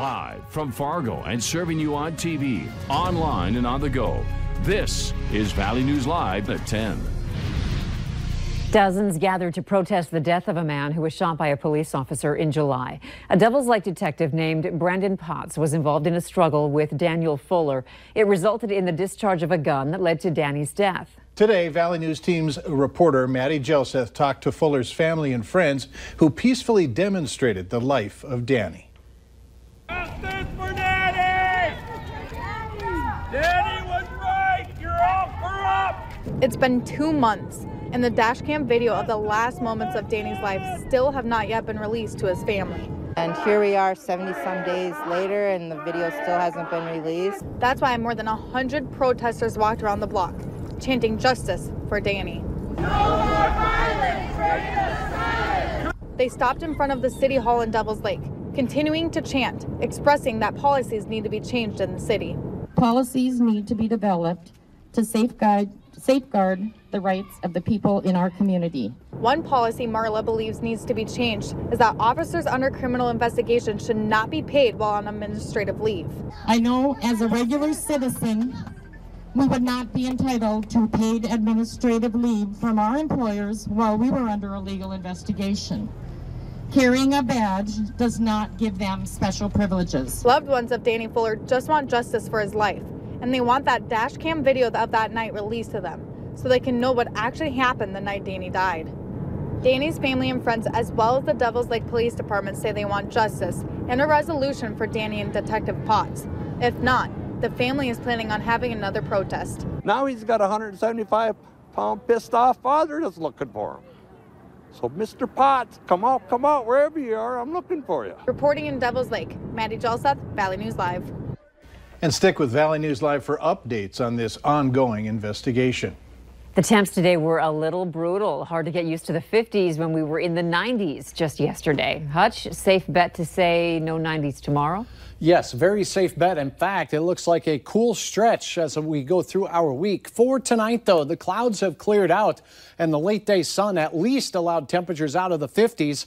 Live from Fargo and serving you on TV, online, and on the go. This is Valley News Live at 10. Dozens gathered to protest the death of a man who was shot by a police officer in July. A Devil's Lake detective named Brendan Potts was involved in a struggle with Daniel Fuller. It resulted in the discharge of a gun that led to Danny's death. Today, Valley News Team's reporter Maddie Jelseth talked to Fuller's family and friends who peacefully demonstrated the life of Danny. Justice for Danny! Danny was right! You're all corrupt! It's been 2 months, and the dash cam video of the last moments of Danny's life still have not yet been released to his family. And here we are 70-some days later, and the video still hasn't been released. That's why more than 100 protesters walked around the block, chanting justice for Danny. No more violence! Genocide! They stopped in front of the City Hall in Devil's Lake, continuing to chant, expressing that policies need to be changed in the city. Policies need to be developed to safeguard the rights of the people in our community. One policy Marla believes needs to be changed is that officers under criminal investigation should not be paid while on administrative leave. I know as a regular citizen, we would not be entitled to paid administrative leave from our employers while we were under a legal investigation. Carrying a badge does not give them special privileges. Loved ones of Danny Fuller just want justice for his life, and they want that dash cam video of that night released to them so they can know what actually happened the night Danny died. Danny's family and friends, as well as the Devil's Lake Police Department, say they want justice and a resolution for Danny and Detective Potts. If not, the family is planning on having another protest. Now he's got a 175-pound pissed off father that's looking for him. So Mr. Potts, come out, wherever you are, I'm looking for you. Reporting in Devil's Lake, Maddie Jelseth, Valley News Live. And stick with Valley News Live for updates on this ongoing investigation. The temps today were a little brutal. Hard to get used to the 50s when we were in the 90s just yesterday. Hutch, safe bet to say no 90s tomorrow? Yes, very safe bet. In fact, it looks like a cool stretch as we go through our week. For tonight, though, the clouds have cleared out and the late day sun at least allowed temperatures out of the 50s.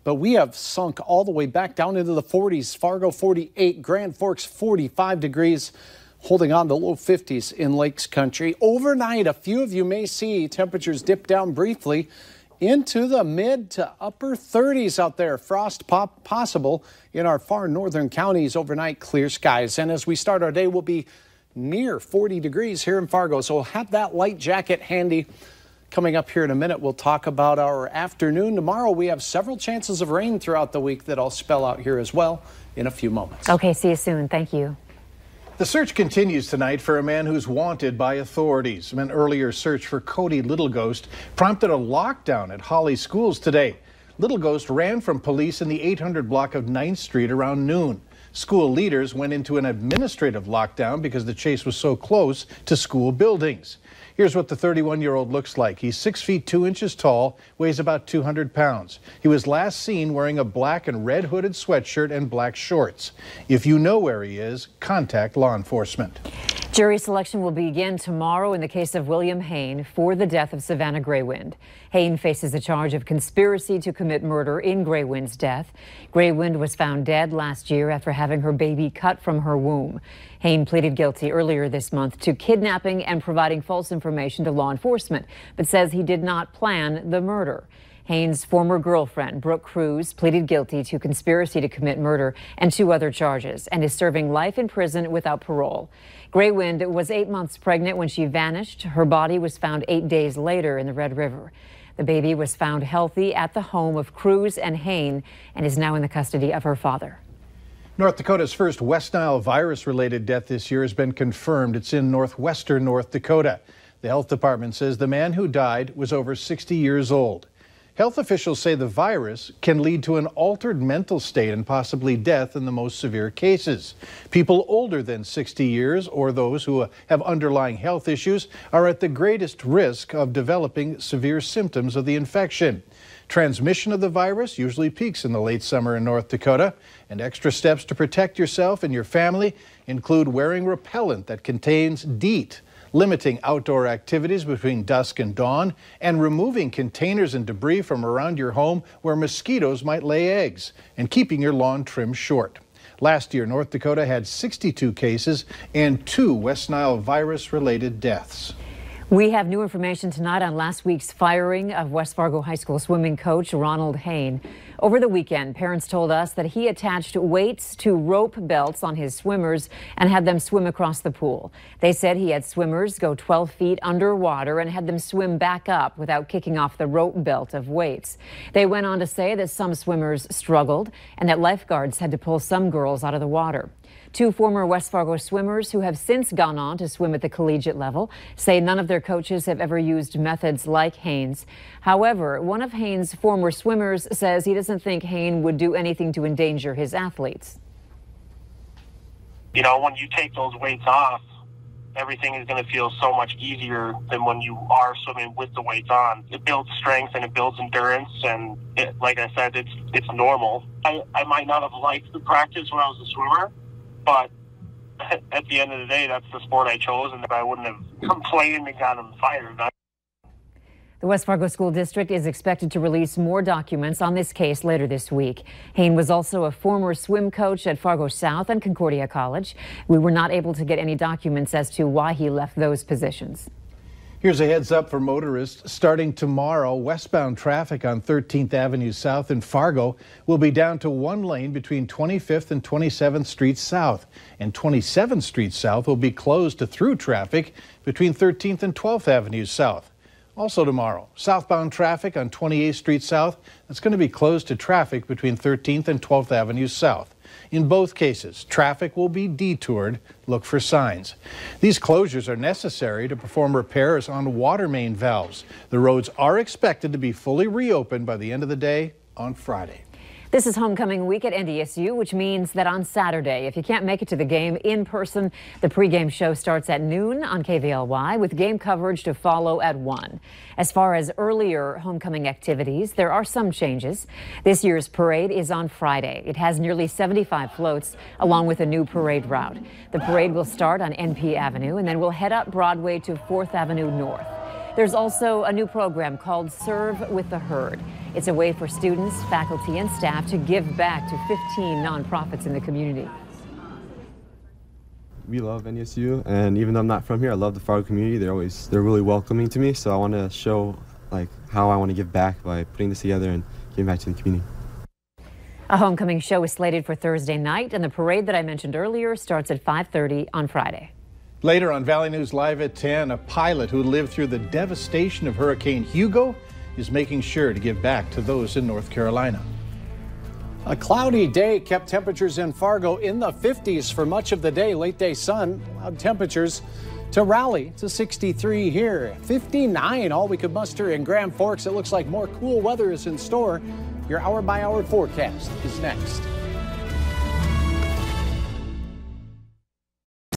But we have sunk all the way back down into the 40s. Fargo 48, Grand Forks 45 degrees, holding on to low 50s in Lakes Country. Overnight, a few of you may see temperatures dip down briefly into the mid to upper 30s out there. Frost possible in our far northern counties overnight, clear skies. And as we start our day, we'll be near 40 degrees here in Fargo. So we'll have that light jacket handy. Coming up here in a minute, we'll talk about our afternoon. Tomorrow, we have several chances of rain throughout the week that I'll spell out here as well in a few moments. Okay, see you soon. Thank you. The search continues tonight for a man who's wanted by authorities. An earlier search for Cody Little Ghost prompted a lockdown at Holly schools today. Little Ghost ran from police in the 800 block of 9th Street around noon. School leaders went into an administrative lockdown because the chase was so close to school buildings. Here's what the 31-year-old looks like. He's 6 feet 2 inches tall, weighs about 200 pounds. He was last seen wearing a black and red hooded sweatshirt and black shorts. If you know where he is, contact law enforcement. Jury selection will begin tomorrow in the case of William Hain for the death of Savannah Graywind. Hain faces a charge of conspiracy to commit murder in Graywind's death. Graywind was found dead last year after having her baby cut from her womb. Hain pleaded guilty earlier this month to kidnapping and providing false information to law enforcement, but says he did not plan the murder. Hain's former girlfriend, Brooke Cruz, pleaded guilty to conspiracy to commit murder and 2 other charges and is serving life in prison without parole. Graywind was 8 months pregnant when she vanished. Her body was found 8 days later in the Red River. The baby was found healthy at the home of Cruz and Hain and is now in the custody of her father. North Dakota's first West Nile virus-related death this year has been confirmed. It's in northwestern North Dakota. The health department says the man who died was over 60 years old. Health officials say the virus can lead to an altered mental state and possibly death in the most severe cases. People older than 60 years or those who have underlying health issues are at the greatest risk of developing severe symptoms of the infection. Transmission of the virus usually peaks in the late summer in North Dakota, and extra steps to protect yourself and your family include wearing repellent that contains DEET, limiting outdoor activities between dusk and dawn, and removing containers and debris from around your home where mosquitoes might lay eggs, and keeping your lawn trimmed short. Last year, North Dakota had 62 cases and 2 West Nile virus-related deaths. We have new information tonight on last week's firing of West Fargo High School swimming coach Ronald Hain. Over the weekend, parents told us that he attached weights to rope belts on his swimmers and had them swim across the pool. They said he had swimmers go 12 feet underwater and had them swim back up without kicking off the rope belt of weights. They went on to say that some swimmers struggled and that lifeguards had to pull some girls out of the water. 2 former West Fargo swimmers who have since gone on to swim at the collegiate level say none of their coaches have ever used methods like Hain's. However, one of Hain's former swimmers says he doesn't think Hain would do anything to endanger his athletes. You know, when you take those weights off, everything is going to feel so much easier than when you are swimming with the weights on. It builds strength and it builds endurance, and like I said, it's normal. I might not have liked the practice when I was a swimmer, but at the end of the day, that's the sport I chose, and I wouldn't have complained and got him fired. The West Fargo School District is expected to release more documents on this case later this week. Hain was also a former swim coach at Fargo South and Concordia College. We were not able to get any documents as to why he left those positions. Here's a heads up for motorists. Starting tomorrow, westbound traffic on 13th Avenue South in Fargo will be down to 1 lane between 25th and 27th Streets South. And 27th Street South will be closed to through traffic between 13th and 12th Avenue South. Also tomorrow, southbound traffic on 28th Street South, that's going to be closed to traffic between 13th and 12th Avenue South. In both cases, traffic will be detoured. Look for signs. These closures are necessary to perform repairs on water main valves. The roads are expected to be fully reopened by the end of the day on Friday. This is homecoming week at NDSU, which means that on Saturday, if you can't make it to the game in person, the pregame show starts at noon on KVLY with game coverage to follow at 1. As far as earlier homecoming activities, there are some changes. This year's parade is on Friday. It has nearly 75 floats along with a new parade route. The parade will start on NP Avenue and then will head up Broadway to 4th Avenue North. There's also a new program called Serve with the Herd. It's a way for students, faculty, and staff to give back to 15 nonprofits in the community. We love NDSU, and even though I'm not from here, I love the Fargo community. They're really welcoming to me, so I want to show how I want to give back by putting this together and giving back to the community. A homecoming show is slated for Thursday night, and the parade that I mentioned earlier starts at 5:30 on Friday. Later on Valley News Live at 10, a pilot who lived through the devastation of Hurricane Hugo is making sure to give back to those in North Carolina. A cloudy day kept temperatures in Fargo in the 50s for much of the day. Late day sun allowed temperatures to rally to 63 here. 59 all we could muster in Grand Forks. It looks like more cool weather is in store. Your hour-by-hour forecast is next.